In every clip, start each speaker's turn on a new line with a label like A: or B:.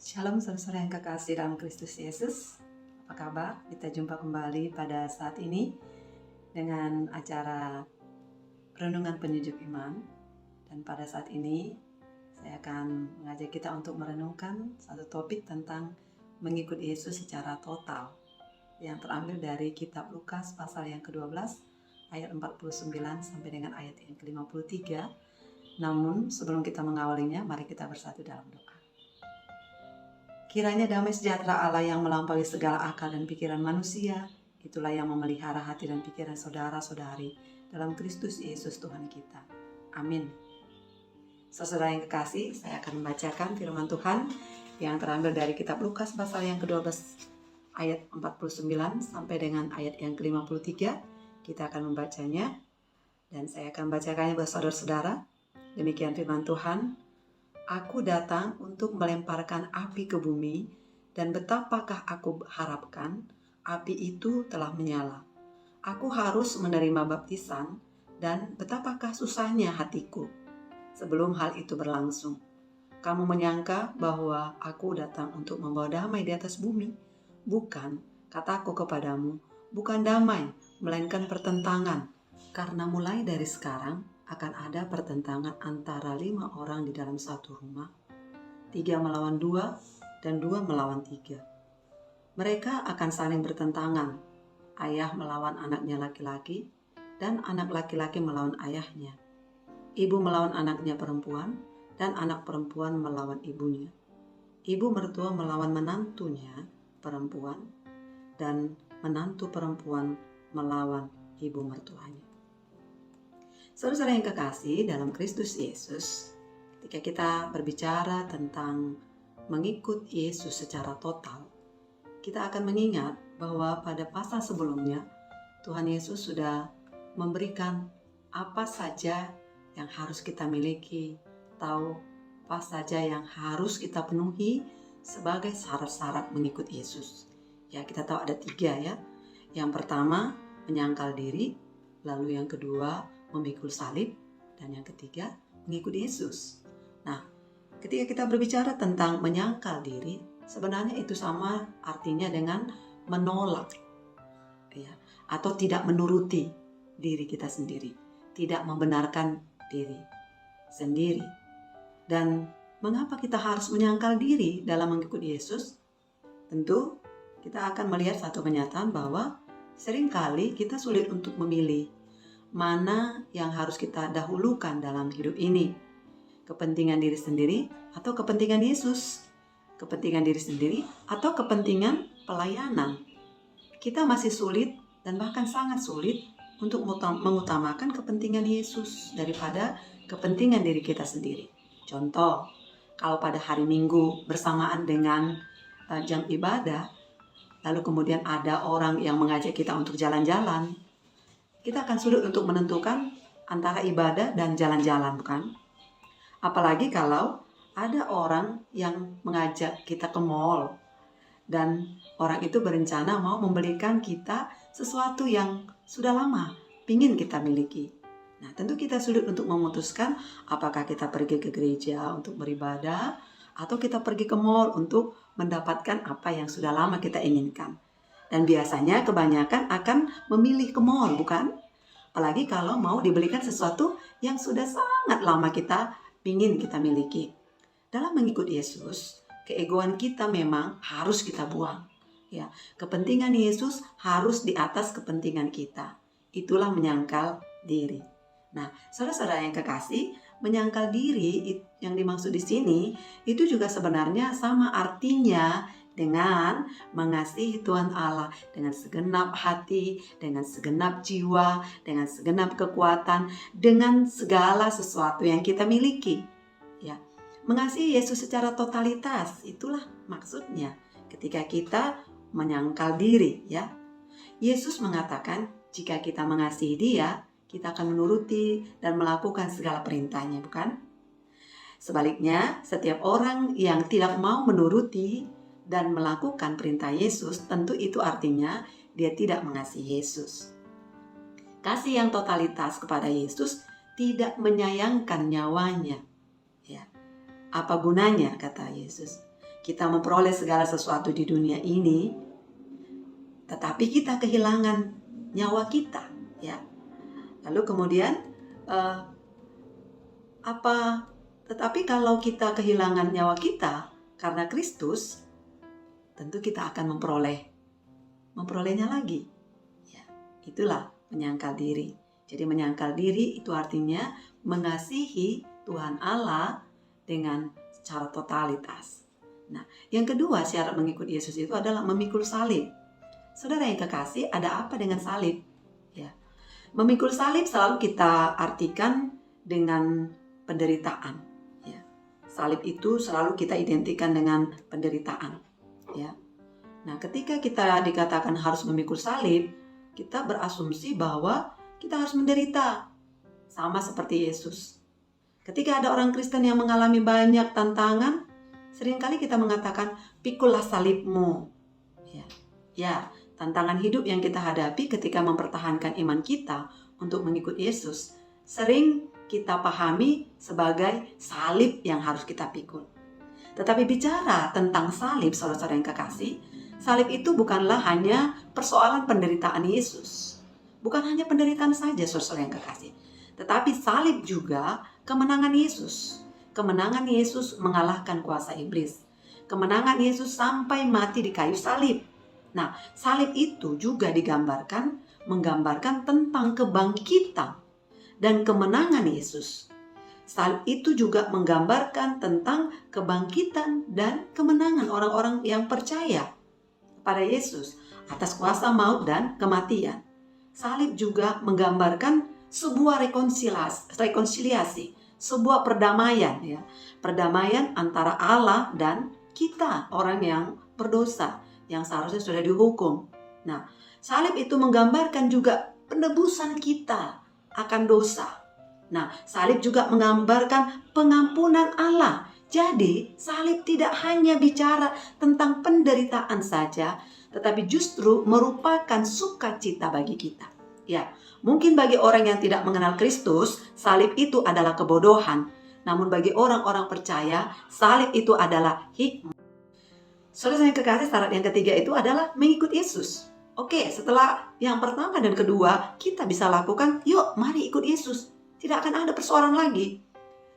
A: Shalom saudara yang kekasih dalam Kristus Yesus. Apa kabar? Kita jumpa kembali pada saat ini dengan acara Renungan Penyejuk Iman. Dan pada saat ini saya akan mengajak kita untuk merenungkan satu topik tentang mengikuti Yesus secara total, yang terambil dari kitab Lukas pasal yang ke-12 ayat 49 sampai dengan ayat yang ke-53. Namun sebelum kita mengawalinya, mari kita bersatu dalam doa. Kiranya damai sejahtera Allah yang melampaui segala akal dan pikiran manusia, itulah yang memelihara hati dan pikiran saudara-saudari dalam Kristus Yesus Tuhan kita. Amin. Saudara yang kekasih, saya akan membacakan firman Tuhan yang terambil dari kitab Lukas pasal yang ke-12 ayat 49 sampai dengan ayat yang ke-53. Kita akan membacanya dan saya akan membacakannya buat saudara-saudara. Demikian firman Tuhan. Aku datang untuk melemparkan api ke bumi, dan betapakah aku harapkan api itu telah menyala. Aku harus menerima baptisan, dan betapakah susahnya hatiku sebelum hal itu berlangsung. Kamu menyangka bahwa aku datang untuk membawa damai di atas bumi? Bukan, kataku kepadamu, bukan damai, melainkan pertentangan. Karena mulai dari sekarang akan ada pertentangan antara 5 orang di dalam satu rumah, 3 melawan 2 dan 2 melawan 3. Mereka akan saling bertentangan, ayah melawan anaknya laki-laki dan anak laki-laki melawan ayahnya, ibu melawan anaknya perempuan dan anak perempuan melawan ibunya, ibu mertua melawan menantunya perempuan dan menantu perempuan melawan ibu mertuanya. Saudara yang kekasih dalam Kristus Yesus, ketika kita berbicara tentang mengikut Yesus secara total, kita akan mengingat bahwa pada pasal sebelumnya Tuhan Yesus sudah memberikan apa saja yang harus kita miliki, tahu apa saja yang harus kita penuhi sebagai syarat-syarat mengikut Yesus. Ya, kita tahu ada 3 ya. Yang pertama, menyangkal diri, lalu yang kedua, memikul salib, dan yang ketiga, mengikuti Yesus. Nah, ketika kita berbicara tentang menyangkal diri, sebenarnya itu sama artinya dengan menolak, ya, atau tidak menuruti diri kita sendiri, tidak membenarkan diri sendiri. Dan mengapa kita harus menyangkal diri dalam mengikuti Yesus? Tentu kita akan melihat satu kenyataan bahwa seringkali kita sulit untuk memilih mana yang harus kita dahulukan dalam hidup ini. Kepentingan diri sendiri atau kepentingan Yesus? Kepentingan diri sendiri atau kepentingan pelayanan? Kita masih sulit dan bahkan sangat sulit untuk mengutamakan kepentingan Yesus daripada kepentingan diri kita sendiri. Contoh, kalau pada hari Minggu bersamaan dengan jam ibadah, lalu kemudian ada orang yang mengajak kita untuk jalan-jalan, kita akan sulit untuk menentukan antara ibadah dan jalan-jalan, bukan? Apalagi kalau ada orang yang mengajak kita ke mall dan orang itu berencana mau membelikan kita sesuatu yang sudah lama ingin kita miliki. Nah, tentu kita sulit untuk memutuskan apakah kita pergi ke gereja untuk beribadah atau kita pergi ke mall untuk mendapatkan apa yang sudah lama kita inginkan. Dan biasanya kebanyakan akan memilih ke mall, bukan? Apalagi kalau mau dibelikan sesuatu yang sudah sangat lama kita ingin kita miliki. Dalam mengikuti Yesus, keegoan kita memang harus kita buang. Ya, kepentingan Yesus harus di atas kepentingan kita. Itulah menyangkal diri. Nah, saudara-saudara yang kekasih, menyangkal diri yang dimaksud di sini itu juga sebenarnya sama artinya dengan mengasihi Tuhan Allah dengan segenap hati, dengan segenap jiwa, dengan segenap kekuatan, dengan segala sesuatu yang kita miliki. Ya, mengasihi Yesus secara totalitas, itulah maksudnya ketika kita menyangkal diri, ya. Yesus mengatakan jika kita mengasihi Dia, kita akan menuruti dan melakukan segala perintahnya, bukan? Sebaliknya, setiap orang yang tidak mau menuruti dan melakukan perintah Yesus, tentu itu artinya dia tidak mengasihi Yesus. Kasih yang totalitas kepada Yesus tidak menyayangkan nyawanya. Ya. Apa gunanya, kata Yesus, kita memperoleh segala sesuatu di dunia ini, tetapi kita kehilangan nyawa kita, ya. Lalu kemudian tetapi kalau kita kehilangan nyawa kita karena Kristus, tentu kita akan memperolehnya lagi. Ya, itulah menyangkal diri. Jadi menyangkal diri itu artinya mengasihi Tuhan Allah dengan secara totalitas. Nah, yang kedua syarat mengikuti Yesus itu adalah memikul salib. Saudara yang kekasih, ada apa dengan salib? Ya, memikul salib selalu kita artikan dengan penderitaan. Ya, salib itu selalu kita identikan dengan penderitaan. Ya, nah ketika kita dikatakan harus memikul salib, kita berasumsi bahwa kita harus menderita, sama seperti Yesus. Ketika ada orang Kristen yang mengalami banyak tantangan, seringkali kita mengatakan, pikullah salibmu. Ya, tantangan hidup yang kita hadapi ketika mempertahankan iman kita untuk mengikuti Yesus, sering kita pahami sebagai salib yang harus kita pikul. Tetapi bicara tentang salib, saudara-saudara yang kekasih, salib itu bukanlah hanya persoalan penderitaan Yesus. Bukan hanya penderitaan saja, saudara-saudara yang kekasih. Tetapi salib juga kemenangan Yesus. Kemenangan Yesus mengalahkan kuasa iblis. Kemenangan Yesus sampai mati di kayu salib. Nah, salib itu juga menggambarkan tentang kebangkitan dan kemenangan Yesus. Salib itu juga menggambarkan tentang kebangkitan dan kemenangan orang-orang yang percaya pada Yesus atas kuasa maut dan kematian. Salib juga menggambarkan sebuah rekonsiliasi, sebuah perdamaian, ya. Perdamaian antara Allah dan kita, orang yang berdosa, yang seharusnya sudah dihukum. Nah, salib itu menggambarkan juga penebusan kita akan dosa. Nah, salib juga menggambarkan pengampunan Allah. Jadi, salib tidak hanya bicara tentang penderitaan saja, tetapi justru merupakan sukacita bagi kita. Ya, mungkin bagi orang yang tidak mengenal Kristus, salib itu adalah kebodohan. Namun bagi orang-orang percaya, salib itu adalah hikmat. Saudara yang kekasih, syarat yang ketiga itu adalah mengikut Yesus. Oke, setelah yang pertama dan kedua, kita bisa lakukan, yuk mari ikut Yesus. Tidak akan ada persoalan lagi.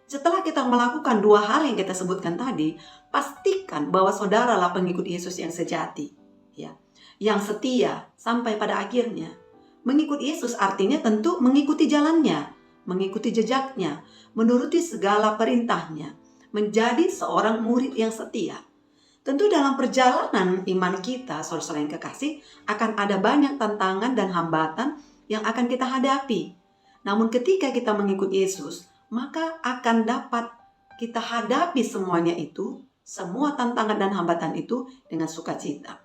A: Setelah kita melakukan dua hal yang kita sebutkan tadi, pastikan bahwa saudaralah pengikut Yesus yang sejati, ya, yang setia sampai pada akhirnya. Mengikut Yesus artinya tentu mengikuti jalannya, mengikuti jejaknya, menuruti segala perintahnya, menjadi seorang murid yang setia. Tentu dalam perjalanan iman kita, saudara-saudara yang kekasih, akan ada banyak tantangan dan hambatan yang akan kita hadapi. Namun ketika kita mengikuti Yesus, maka akan dapat kita hadapi semuanya itu, semua tantangan dan hambatan itu dengan sukacita.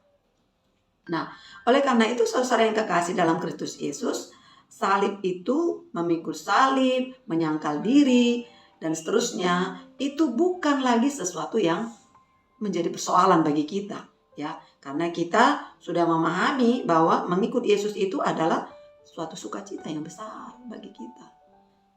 A: Nah, oleh karena itu saudara yang kekasih dalam Kristus Yesus, salib itu, memikul salib, menyangkal diri, dan seterusnya, itu bukan lagi sesuatu yang menjadi persoalan bagi kita, ya, karena kita sudah memahami bahwa mengikut Yesus itu adalah suatu sukacita yang besar bagi kita.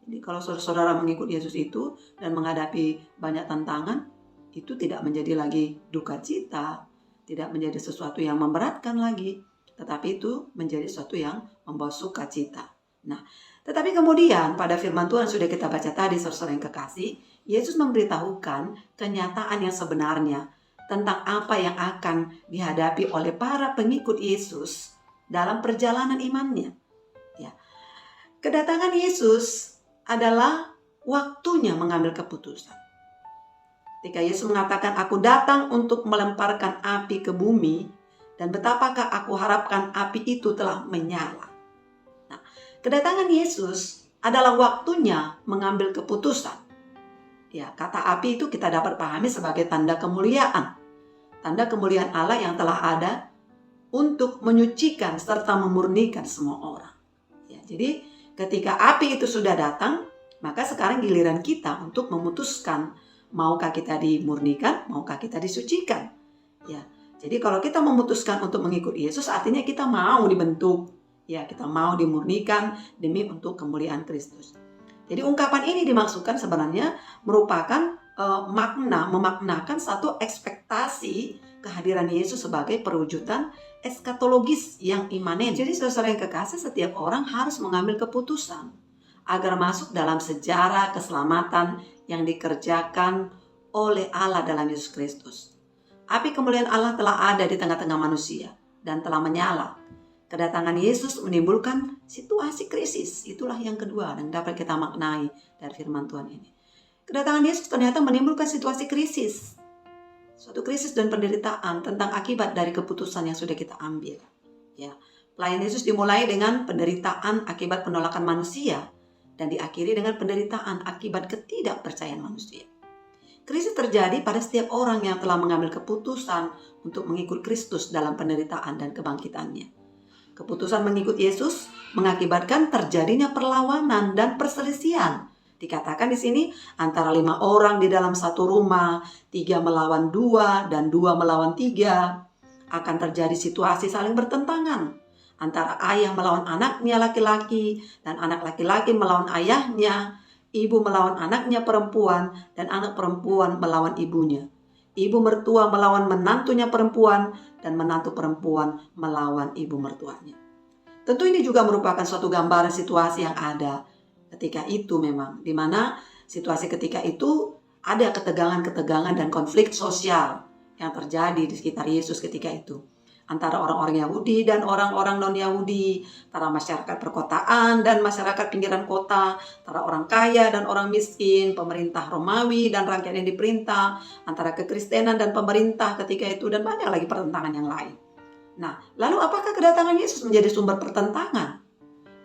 A: Jadi kalau saudara-saudara mengikut Yesus itu dan menghadapi banyak tantangan, itu tidak menjadi lagi duka cita, tidak menjadi sesuatu yang memberatkan lagi, tetapi itu menjadi sesuatu yang membawa sukacita. Nah, tetapi kemudian pada firman Tuhan sudah kita baca tadi, saudara yang kekasih, Yesus memberitahukan kenyataan yang sebenarnya tentang apa yang akan dihadapi oleh para pengikut Yesus dalam perjalanan imannya. Ya. Kedatangan Yesus adalah waktunya mengambil keputusan. Ketika Yesus mengatakan, aku datang untuk melemparkan api ke bumi, dan betapakah aku harapkan api itu telah menyala. Nah, kedatangan Yesus adalah waktunya mengambil keputusan. Ya, kata api itu kita dapat pahami sebagai tanda kemuliaan. Tanda kemuliaan Allah yang telah ada untuk menyucikan serta memurnikan semua orang. Ya, jadi ketika api itu sudah datang, maka sekarang giliran kita untuk memutuskan maukah kita dimurnikan, maukah kita disucikan. Ya, jadi kalau kita memutuskan untuk mengikuti Yesus, artinya kita mau dibentuk. Ya, kita mau dimurnikan demi untuk kemuliaan Kristus. Jadi ungkapan ini dimaksudkan sebenarnya merupakan memaknakan satu ekspektasi kehadiran Yesus sebagai perwujudan eskatologis yang imanen. Jadi saudara yang kekasih, setiap orang harus mengambil keputusan agar masuk dalam sejarah keselamatan yang dikerjakan oleh Allah dalam Yesus Kristus. Api kemuliaan Allah telah ada di tengah-tengah manusia dan telah menyala. Kedatangan Yesus menimbulkan situasi krisis. Itulah yang kedua yang dapat kita maknai dari firman Tuhan ini. Kedatangan Yesus ternyata menimbulkan situasi krisis. Suatu krisis dan penderitaan tentang akibat dari keputusan yang sudah kita ambil. Ya, pelayanan Yesus dimulai dengan penderitaan akibat penolakan manusia dan diakhiri dengan penderitaan akibat ketidakpercayaan manusia. Krisis terjadi pada setiap orang yang telah mengambil keputusan untuk mengikut Kristus dalam penderitaan dan kebangkitannya. Keputusan mengikut Yesus mengakibatkan terjadinya perlawanan dan perselisihan. Dikatakan di sini antara 5 orang di dalam satu rumah, 3 melawan 2 dan 2 melawan 3. Akan terjadi situasi saling bertentangan. Antara ayah melawan anaknya laki-laki dan anak laki-laki melawan ayahnya. Ibu melawan anaknya perempuan dan anak perempuan melawan ibunya. Ibu mertua melawan menantunya perempuan dan menantu perempuan melawan ibu mertuanya. Tentu ini juga merupakan suatu gambaran situasi yang ada ketika itu memang, di mana situasi ketika itu ada ketegangan-ketegangan dan konflik sosial yang terjadi di sekitar Yesus ketika itu. Antara orang-orang Yahudi dan orang-orang non-Yahudi, antara masyarakat perkotaan dan masyarakat pinggiran kota, antara orang kaya dan orang miskin, pemerintah Romawi dan rakyat yang diperintah, antara kekristenan dan pemerintah ketika itu, dan banyak lagi pertentangan yang lain. Nah, lalu apakah kedatangan Yesus menjadi sumber pertentangan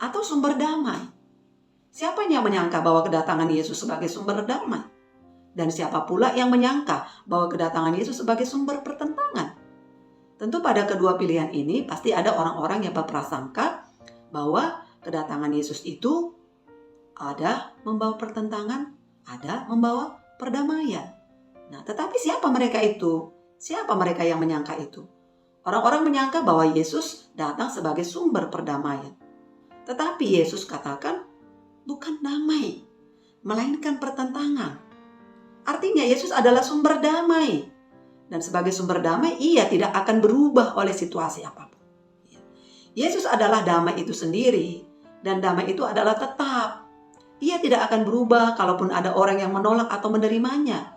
A: atau sumber damai? Siapa yang menyangka bahwa kedatangan Yesus sebagai sumber damai? Dan siapa pula yang menyangka bahwa kedatangan Yesus sebagai sumber pertentangan? Tentu pada kedua pilihan ini pasti ada orang-orang yang berprasangka bahwa kedatangan Yesus itu ada membawa pertentangan, ada membawa perdamaian. Nah, tetapi siapa mereka itu? Siapa mereka yang menyangka itu? Orang-orang menyangka bahwa Yesus datang sebagai sumber perdamaian. Tetapi Yesus katakan, bukan damai, melainkan pertentangan. Artinya Yesus adalah sumber damai. Dan sebagai sumber damai, ia tidak akan berubah oleh situasi apapun. Yesus adalah damai itu sendiri. Dan damai itu adalah tetap. Ia tidak akan berubah kalaupun ada orang yang menolak atau menerimanya.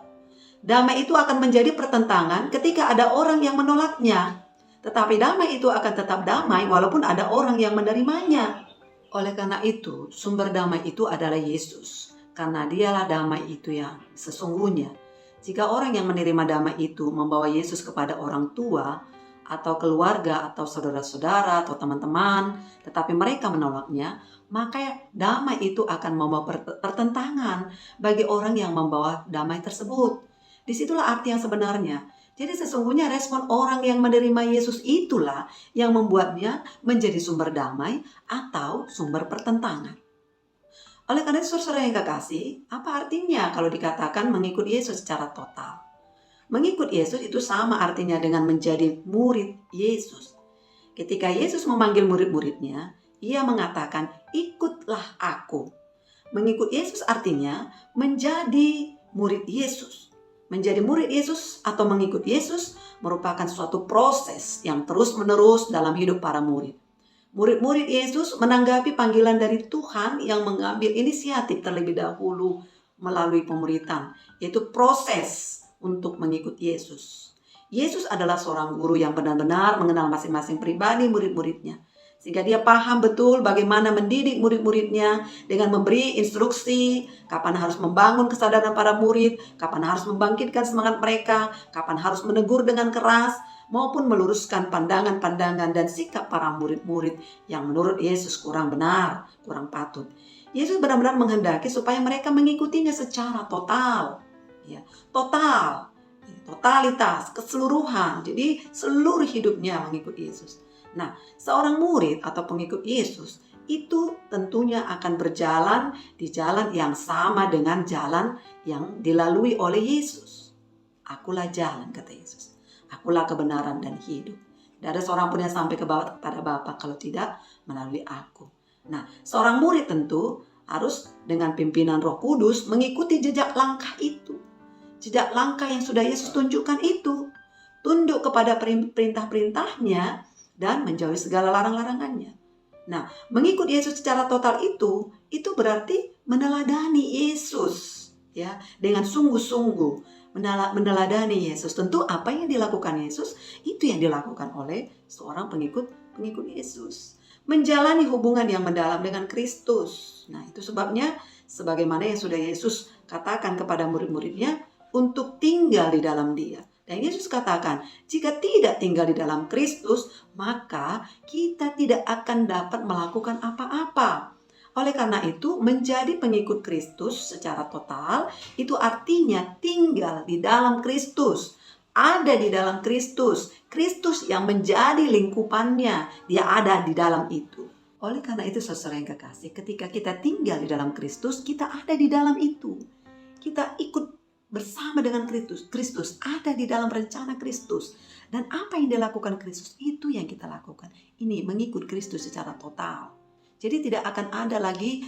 A: Damai itu akan menjadi pertentangan ketika ada orang yang menolaknya. Tetapi damai itu akan tetap damai walaupun ada orang yang menerimanya. Oleh karena itu, sumber damai itu adalah Yesus. Karena dialah damai itu yang sesungguhnya. Jika orang yang menerima damai itu membawa Yesus kepada orang tua, atau keluarga, atau saudara-saudara, atau teman-teman, tetapi mereka menolaknya, maka damai itu akan membawa pertentangan bagi orang yang membawa damai tersebut. Disitulah arti yang sebenarnya. Jadi sesungguhnya respon orang yang menerima Yesus itulah yang membuatnya menjadi sumber damai atau sumber pertentangan. Oleh karena itu saudara yang kekasih, apa artinya kalau dikatakan mengikut Yesus secara total? Mengikut Yesus itu sama artinya dengan menjadi murid Yesus. Ketika Yesus memanggil murid-muridnya, ia mengatakan, ikutlah aku. Mengikut Yesus artinya menjadi murid Yesus. Menjadi murid Yesus atau mengikut Yesus merupakan suatu proses yang terus-menerus dalam hidup para murid. Murid-murid Yesus menanggapi panggilan dari Tuhan yang mengambil inisiatif terlebih dahulu melalui pemuritan, yaitu proses untuk mengikut Yesus. Yesus adalah seorang guru yang benar-benar mengenal masing-masing pribadi murid-muridnya. Sehingga dia paham betul bagaimana mendidik murid-muridnya dengan memberi instruksi, kapan harus membangun kesadaran para murid, kapan harus membangkitkan semangat mereka, kapan harus menegur dengan keras, maupun meluruskan pandangan-pandangan dan sikap para murid-murid yang menurut Yesus kurang benar, kurang patut. Yesus benar-benar menghendaki supaya mereka mengikutinya secara total. Ya, total, totalitas, keseluruhan. Jadi seluruh hidupnya mengikut Yesus. Nah, seorang murid atau pengikut Yesus itu tentunya akan berjalan di jalan yang sama dengan jalan yang dilalui oleh Yesus. Akulah jalan, kata Yesus. Akulah kebenaran dan hidup. Tidak ada seorang pun yang sampai kepada Bapa kalau tidak melalui aku. Nah, seorang murid tentu harus dengan pimpinan Roh Kudus mengikuti jejak langkah itu. jejak langkah yang sudah Yesus tunjukkan itu. Tunduk kepada perintah-perintahnya dan menjauhi segala larang-larangannya. Nah, mengikut Yesus secara total itu berarti meneladani Yesus, ya, dengan sungguh-sungguh meneladani Yesus. Tentu apa yang dilakukan Yesus itu yang dilakukan oleh seorang pengikut Yesus. Menjalani hubungan yang mendalam dengan Kristus. Nah, itu sebabnya sebagaimana yang sudah Yesus katakan kepada murid-muridnya untuk tinggal di dalam Dia. Dan Yesus katakan, jika tidak tinggal di dalam Kristus, maka kita tidak akan dapat melakukan apa-apa. Oleh karena itu, menjadi pengikut Kristus secara total, itu artinya tinggal di dalam Kristus. Ada di dalam Kristus. Kristus yang menjadi lingkupannya, dia ada di dalam itu. Oleh karena itu, saudara yang kekasih, ketika kita tinggal di dalam Kristus, kita ada di dalam itu. Kita ikut bersama dengan Kristus. Kristus ada di dalam rencana Kristus. Dan apa yang dilakukan Kristus itu yang kita lakukan. Ini mengikut Kristus secara total. Jadi tidak akan ada lagi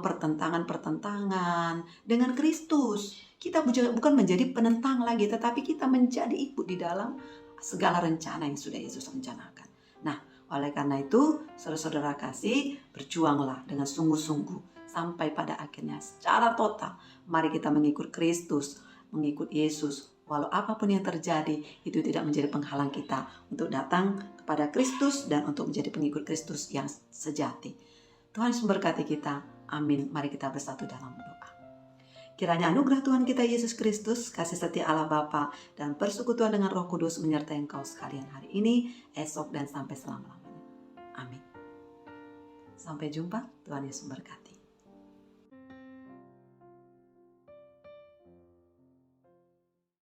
A: pertentangan-pertentangan dengan Kristus. Kita bukan menjadi penentang lagi, tetapi kita menjadi ikut di dalam segala rencana yang sudah Yesus rencanakan. Nah, oleh karena itu, saudara-saudara kasih, berjuanglah dengan sungguh-sungguh sampai pada akhirnya secara total. Mari kita mengikut Kristus, mengikut Yesus. Walau apapun yang terjadi, itu tidak menjadi penghalang kita untuk datang kepada Kristus dan untuk menjadi pengikut Kristus yang sejati. Tuhan Yesus memberkati kita. Amin. Mari kita bersatu dalam doa. Kiranya anugerah Tuhan kita Yesus Kristus, kasih setia Allah Bapa, dan persekutuan dengan Roh Kudus menyertai engkau sekalian hari ini, esok, dan sampai selama-lamanya. Amin. Sampai jumpa. Tuhan Yesus memberkati.